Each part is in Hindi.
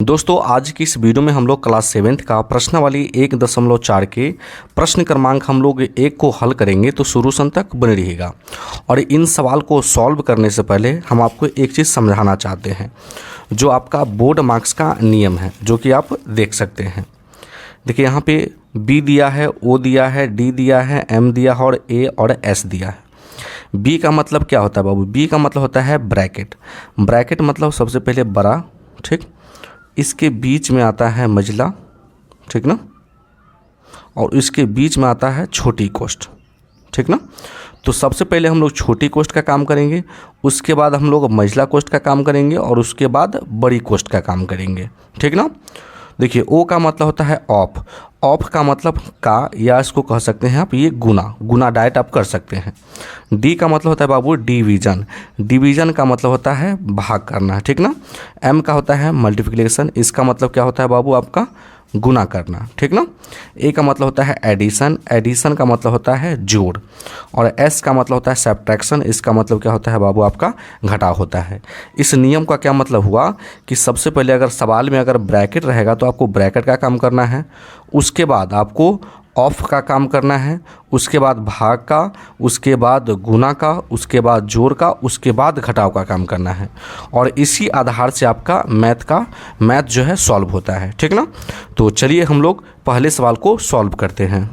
दोस्तों आज की इस वीडियो में हम लोग क्लास 7th का प्रश्नावली 1.4 के प्रश्न क्रमांक हम लोग 1 को हल करेंगे, तो शुरू से अंत तक बने रहिएगा। और इन सवाल को सॉल्व करने से पहले हम आपको एक चीज़ समझाना चाहते हैं, जो आपका बोर्ड मार्क्स का नियम है, जो कि आप देख सकते हैं। देखिए यहाँ पे बी दिया है, ओ दिया है, डी दिया है, एम दिया है और ए और एस दिया है। बी का मतलब क्या होता है बाबू? बी का मतलब होता है ब्रैकेट। ब्रैकेट मतलब सबसे पहले बड़ा, ठीक, इसके बीच में आता है मझला, ठीक ना, और इसके बीच में आता है छोटी कोष्ठ, ठीक ना। तो सबसे पहले हम लोग छोटी कोष्ठ का काम करेंगे, उसके बाद हम लोग मझला कोष्ठ का काम करेंगे और उसके बाद बड़ी कोष्ठ का काम करेंगे, ठीक ना। देखिए ओ का मतलब होता है ऑफ। ऑफ का मतलब का, या इसको कह सकते हैं आप ये गुना डायरेक्ट आप कर सकते हैं। डी का मतलब होता है बाबू डिवीजन। डिवीजन का मतलब होता है भाग करना, ठीक ना। एम का होता है मल्टीप्लिकेशन, इसका मतलब क्या होता है बाबू? आपका गुना करना, ठीक ना। ए का मतलब होता है एडिशन। एडिशन का मतलब होता है जोड़। और एस का मतलब होता है सब्ट्रैक्शन, इसका मतलब क्या होता है बाबू? आपका घटाव होता है। इस नियम का क्या मतलब हुआ कि सबसे पहले अगर सवाल में अगर ब्रैकेट रहेगा तो आपको ब्रैकेट का काम करना है, उसके बाद आपको ऑफ का काम करना है, उसके बाद भाग का, उसके बाद गुना का, उसके बाद जोड़ का, उसके बाद घटाव का काम करना है। और इसी आधार से आपका मैथ जो है सॉल्व होता है, ठीक ना। तो चलिए हम लोग पहले सवाल को सॉल्व करते हैं।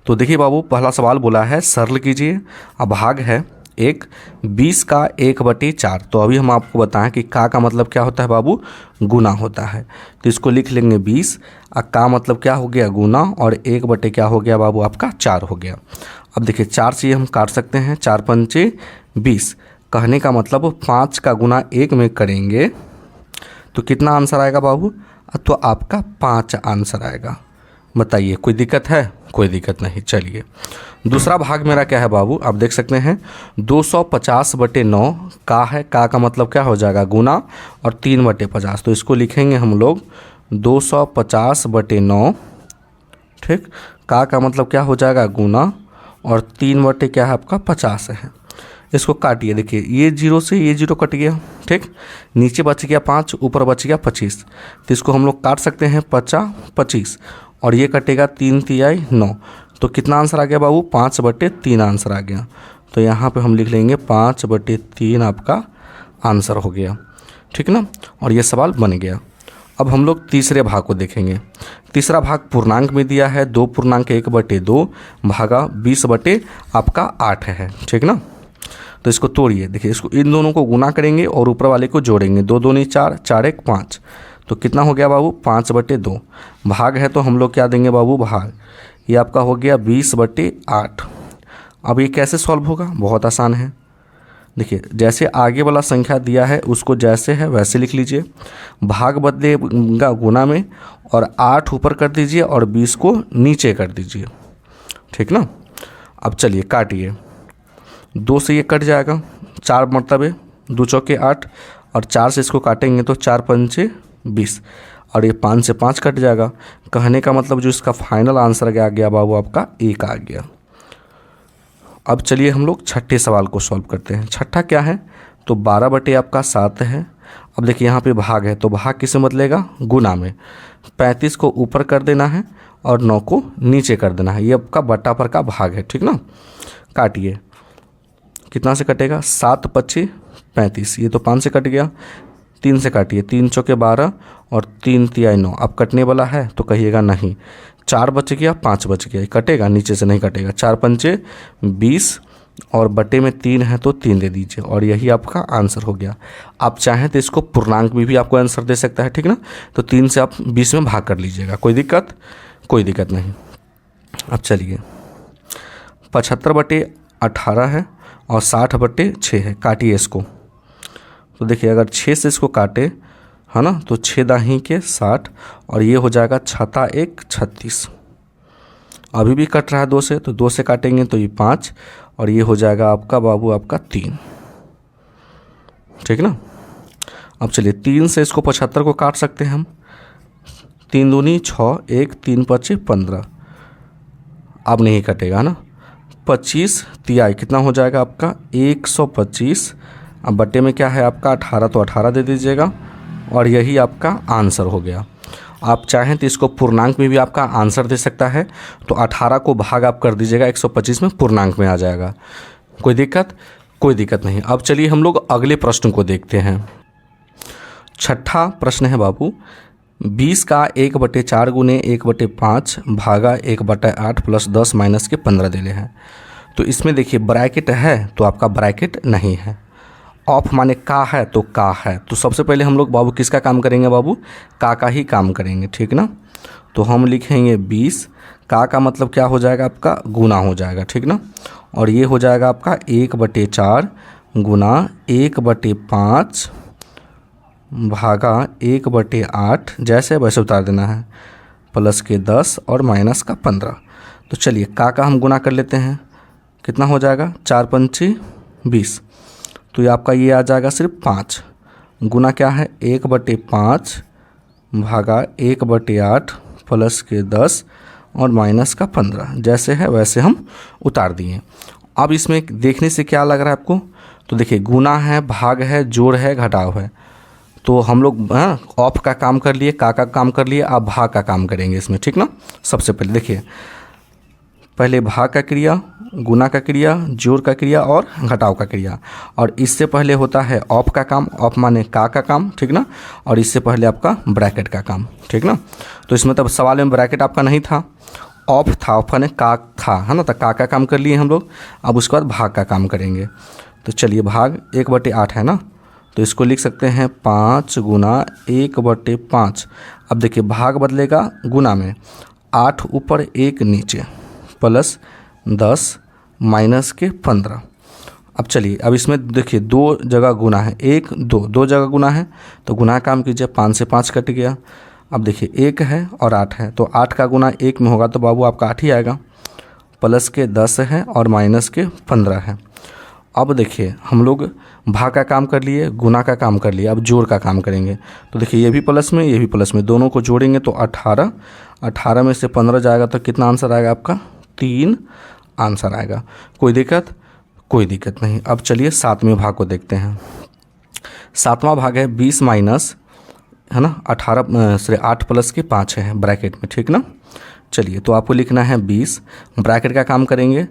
तो देखिए बाबू, पहला सवाल बोला है सरल कीजिए। अब भाग है 1, 20 का 1/4। तो अभी हम आपको बताएं कि का मतलब क्या होता है बाबू? गुना होता है। तो इसको लिख लेंगे 20, और का मतलब क्या हो गया? गुना, और 1 क्या हो गया बाबू? आपका 4 हो गया। अब देखिए 4 से हम काट सकते हैं, 4 पंचे 20। कहने का मतलब 5 का गुना 1 में करेंगे तो कितना आंसर आएगा बाबू? तो आपका 5 आंसर आएगा। बताइए कोई दिक्कत है? कोई दिक्कत नहीं। चलिए दूसरा भाग मेरा क्या है बाबू? आप देख सकते हैं 250/9 का है। का मतलब क्या हो जाएगा? गुना, और 3/50। तो इसको लिखेंगे हम लोग 250/9, ठीक। का मतलब क्या हो जाएगा? गुना, और 3 क्या है आपका? 50 है। इसको काटिए, देखिए ये 0 से ये 0 कट गया, ठीक। नीचे बच गया 5, ऊपर बच गया 25। तो इसको हम लोग काट सकते हैं 50, 25, और ये कटेगा 3 तिहाई 9। तो कितना आंसर आ गया बाबू? 5/3 आंसर आ गया। तो यहाँ पे हम लिख लेंगे 5/3 आपका आंसर हो गया, ठीक ना। और ये सवाल बन गया। अब हम लोग तीसरे भाग को देखेंगे। तीसरा भाग पूर्णांक में दिया है, 2.1/2 भागा 20/8 है, ठीक ना। तो इसको तोड़िए, देखिए इसको इन दोनों को गुना करेंगे और ऊपर वाले को जोड़ेंगे। 2 दूनी 4, 4 1 5। तो कितना हो गया बाबू? 5/2। भाग है तो हम लोग क्या देंगे बाबू? भाग। ये आपका हो गया 20/8। अब ये कैसे सॉल्व होगा? बहुत आसान है। देखिए जैसे आगे वाला संख्या दिया है उसको जैसे है वैसे लिख लीजिए। भाग बदलेगा गुना में, और 8 ऊपर कर दीजिए और 20 को नीचे कर दीजिए, ठीक ना। अब चलिए काटिए, 2 से ये कट जाएगा, 4 मरतबे 2 चौके 8, और 4 से इसको काटेंगे तो 4 पंचे 20, और ये 5 से 5 कट जाएगा। कहने का मतलब जो इसका फाइनल आंसर आ गया बाबू आपका 1 आ गया। अब चलिए हम लोग छठे सवाल को सॉल्व करते हैं। छठा क्या है? तो 12/7 है। अब देखिए यहाँ पे भाग है, तो भाग किससे बदलेगा? गुना में। 35 को ऊपर कर देना है और 9 को नीचे कर देना है। ये आपका बट्टा पर का भाग है, ठीक ना। काटिए, कितना से कटेगा? 7 पच्ची 35। ये तो 5 से कट गया। 3 से काटिए, 3 चौके 12 और 3 तिहाई 9। अब कटने वाला है तो कहिएगा नहीं। 4 बच गया, 5 बच गया, कटेगा? नीचे से नहीं कटेगा। 4 पंचे 20, और बटे में 3 है तो 3 दे दीजिए, और यही आपका आंसर हो गया। आप चाहें तो इसको पूर्णांक में भी आपको आंसर दे सकता है, ठीक ना। तो 3 से आप 20 में भाग कर लीजिएगा, कोई दिक्कत? कोई दिक्कत नहीं। अब चलिए 75/18 है और 60/6 है। काटिए इसको। तो देखिए अगर 6 से इसको काटे है ना, तो 6 दाही के 60, और ये हो जाएगा 6 1 36। अभी भी कट रहा है 2 से, तो 2 से काटेंगे तो ये 5, और ये हो जाएगा आपका बाबू आपका 3, ठीक ना। अब चलिए 3 से इसको 75 को काट सकते हैं हम। 3 दूनी 6, 1 3 5 15। अब नहीं कटेगा ना। 25 तिहाई कितना हो जाएगा आपका? 125। अब बट्टे में क्या है आपका? 18, तो 18 दे दीजिएगा, और यही आपका आंसर हो गया। आप चाहें तो इसको पूर्णांक में भी आपका आंसर दे सकता है, तो 18 को भाग आप कर दीजिएगा 125 में, पूर्णांक में आ जाएगा। कोई दिक्कत? कोई दिक्कत नहीं। अब चलिए हम लोग अगले प्रश्न को देखते हैं। छठा प्रश्न है बाबू, 20 का 1/4 गुने 1/5 भागा 1/8 प्लस 10 माइनस के 15 दिले हैं। तो इसमें देखिए ब्रैकेट है तो आपका ब्रैकेट नहीं है, ऑफ माने का है तो का है। तो सबसे पहले हम लोग बाबू किसका काम करेंगे बाबू? का ही काम करेंगे, ठीक ना। तो हम लिखेंगे 20, का मतलब क्या हो जाएगा आपका? गुना हो जाएगा, ठीक ना। और ये हो जाएगा आपका 1/4 गुना 1/5 भागा 1/8, जैसे वैसे उतार देना है, प्लस के 10 और माइनस का 15। तो चलिए का हम गुना कर लेते हैं, कितना हो जाएगा? 4 पंची 20, तो ये आपका ये आ जाएगा सिर्फ 5 गुना क्या है 1/5 भागा 1/8 प्लस के 10 और माइनस का 15, जैसे है वैसे हम उतार दिए। अब इसमें देखने से क्या लग रहा है आपको? तो देखिए गुना है, भाग है, जोड़ है, घटाव है। तो हम लोग ऑफ का काम कर लिए, का काम कर लिए, अब भाग का काम करेंगे इसमें, ठीक ना। सबसे पहले देखिए, पहले भाग का क्रिया, गुना का क्रिया, जोड़ का क्रिया और घटाव का क्रिया, और इससे पहले होता है ऑफ का काम, ऑफ माने का काम, ठीक ना। और इससे पहले आपका ब्रैकेट का काम, ठीक ना। तो इसमें तब सवाल में ब्रैकेट आपका नहीं था, ऑफ था, ऑफ ने का था, है ना। तो का काम कर लिए हम लोग। अब उसके बाद भाग का काम करेंगे। तो चलिए भाग 1/8 है ना, तो इसको लिख सकते हैं 5 गुना 1/5। अब देखिए भाग बदलेगा गुना में, 8 ऊपर 1 नीचे, प्लस 10 माइनस के 15। अब चलिए, अब इसमें देखिए 2 जगह गुना है, 1 2 2 जगह गुना है, तो गुना काम कीजिए, 5 से 5 कट गया। अब देखिए 1 है और 8 है, तो 8 का गुना 1 में होगा तो बाबू आपका 8 ही आएगा, प्लस के 10 है और माइनस के 15 है। अब देखिए हम लोग भाग का काम कर लिए, गुना का काम कर लिए, अब जोड़ का काम करेंगे। तो देखिए ये भी प्लस में, ये भी प्लस में, दोनों को जोड़ेंगे तो 18, 18 में से 15 जाएगा तो कितना आंसर आएगा आपका? 3 आंसर आएगा। कोई दिक्कत? कोई दिक्कत नहीं। अब चलिए 7वें भाग को देखते हैं। 7वां भाग है 20 माइनस, है ना, 8 प्लस के 5 है ब्रैकेट में, ठीक ना। चलिए तो आपको लिखना है 20, ब्रैकेट का काम करेंगे,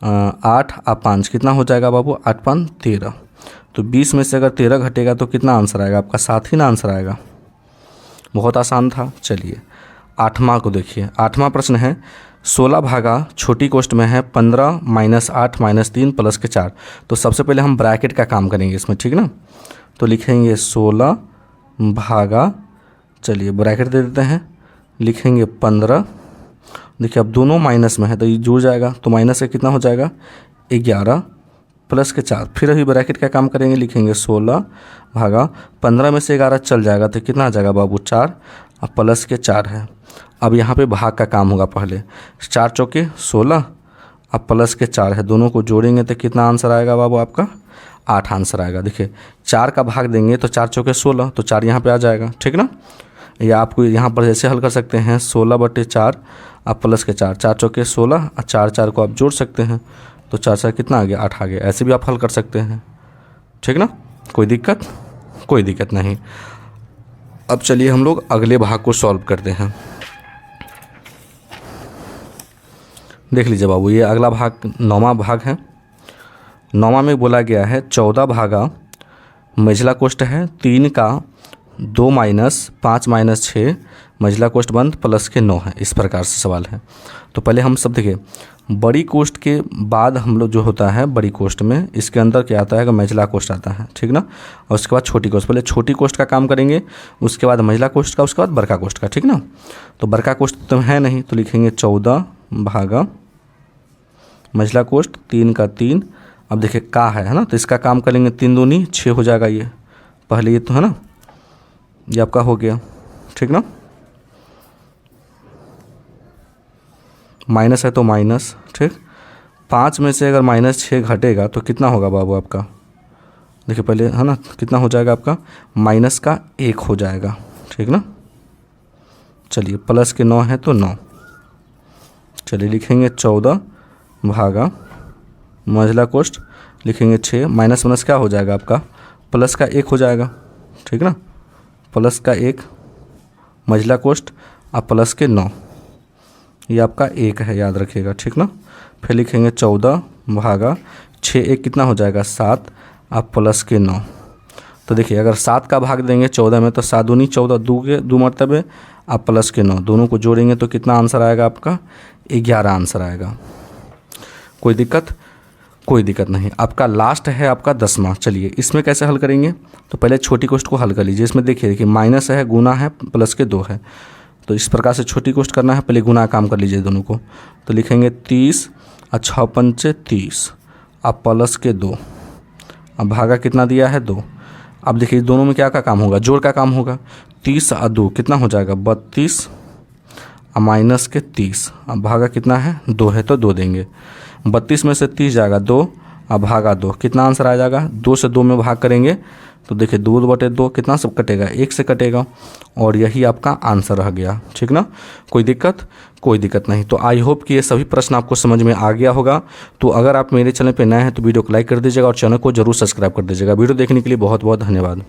8 और 5 कितना हो जाएगा बाबू? 8 5 13। तो 20 में से अगर 13 घटेगा तो कितना आंसर आएगा आपका? 7 ही ना आंसर आएगा। बहुत आसान था। चलिए 8वां को देखिए। 8वां प्रश्न है 16 भागा छोटी कोष्ठ में है 15 माइनस 8 माइनस 3 प्लस के 4। तो सबसे पहले हम ब्रैकेट का काम करेंगे इसमें, ठीक ना। तो लिखेंगे 16 भागा, चलिए ब्रैकेट दे देते हैं, लिखेंगे 15। देखिए अब दोनों माइनस में है तो ये जुड़ जाएगा, तो माइनस से कितना हो जाएगा? 11 प्लस के 4। फिर अभी ब्रैकेट का काम करेंगे, लिखेंगे 16 भागा 15 में से 11 चल जाएगा तो कितना आ जाएगा बाबू? 4, अब प्लस के 4 है। अब यहाँ पे भाग का काम होगा, पहले 4 चौके 16, अब प्लस के 4 है, दोनों को जोड़ेंगे तो कितना आंसर आएगा बाबू आपका? 8 आंसर आएगा। देखिए 4 का भाग देंगे तो 4 चौके 16, तो 4 यहाँ पे आ जाएगा, ठीक ना। या आपको यहाँ पर जैसे हल कर सकते हैं 16/4 अब प्लस के 4, 4 चौके 16 और 4 4 को आप जोड़ सकते हैं, तो 4 4 कितना आ गया? 8 आ गया। ऐसे भी आप हल कर सकते हैं, ठीक ना। कोई दिक्कत? कोई दिक्कत नहीं। अब चलिए हम लोग अगले भाग को सॉल्व करते हैं। देख लीजिए बाबू, ये अगला भाग 9वां भाग है। 9वां में बोला गया है 14 भागा मंझला कोष्ठ है 3 का 2 माइनस 5 माइनस 6 मंझला कोष्ठ बंद प्लस के 9 है। इस प्रकार से सवाल है। तो पहले हम सब देखिए, बड़ी कोष्ठ के बाद हम लोग जो होता है बड़ी कोष्ठ में, इसके अंदर क्या आता है कि मंझला कोष्ठ आता है, ठीक ना। और उसके बाद छोटी कोष्ठ, पहले छोटी कोष्ठ का काम करेंगे, उसके बाद मंझला कोष्ठ का, उसके बाद बड़का कोष्ठ का, ठीक ना। तो बड़का कोष्ठ तो है नहीं, तो लिखेंगे 14 भागा मंझला कोष्ठ 3 का 3। अब देखिए का है ना, तो इसका काम करेंगे 3 दूनी 6 हो जाएगा। ये पहले ये तो है ना, ये आपका हो गया, ठीक ना। माइनस है तो माइनस, ठीक। 5 में से अगर -6 घटेगा तो कितना होगा बाबू आपका? देखिए पहले है ना, कितना हो जाएगा आपका? माइनस का 1 हो जाएगा, ठीक ना। चलिए प्लस के 9 है तो 9। चलिए लिखेंगे 14 भागा मंझला कोष्ठ, लिखेंगे 6, माइनस माइनस क्या हो जाएगा आपका? प्लस का 1 हो जाएगा, ठीक ना। प्लस का 1 मझला कोष्ठ और प्लस के 9, ये आपका 1 है, याद रखिएगा, ठीक ना। फिर लिखेंगे 14 भागा 6, 1 कितना हो जाएगा 7 और प्लस के 9। तो देखिए अगर 7 का भाग देंगे 14 में तो 7 दूनी 14, 2 के 2 मरतबे आप प्लस के 9, दोनों को जोड़ेंगे तो कितना आंसर आएगा आपका 11 आंसर आएगा। कोई दिक्कत? कोई दिक्कत नहीं। आपका लास्ट है आपका 10वां। चलिए इसमें कैसे हल करेंगे, तो पहले छोटी कोष्ठ को हल कर लीजिए। इसमें देखिए माइनस है, गुना है, प्लस के 2 है, तो इस प्रकार से छोटी कोष्ठ करना है। पहले गुना काम कर लीजिए दोनों को, तो लिखेंगे 30 और 6 पंचे 30 अब प्लस के 2, अब भागा कितना दिया है 2। अब देखिए दोनों में क्या का काम होगा, जोड़ का काम होगा। 30 और 2 कितना हो जाएगा 32 और माइनस के 30, अब भागा कितना है 2 है तो 2 देंगे। 32 में से 30 जाएगा 2 और भागा 2, कितना आंसर आ जाएगा 2 से 2 में भाग करेंगे तो देखिए 2/2 कितना सब कटेगा 1 से कटेगा, और यही आपका आंसर रह गया, ठीक ना। कोई दिक्कत? कोई दिक्कत नहीं। तो आई होप कि ये सभी प्रश्न आपको समझ में आ गया होगा। तो अगर आप मेरे चैनल पे नए हैं तो वीडियो को लाइक कर दीजिएगा और चैनल को जरूर सब्सक्राइब कर दीजिएगा। वीडियो देखने के लिए बहुत बहुत धन्यवाद।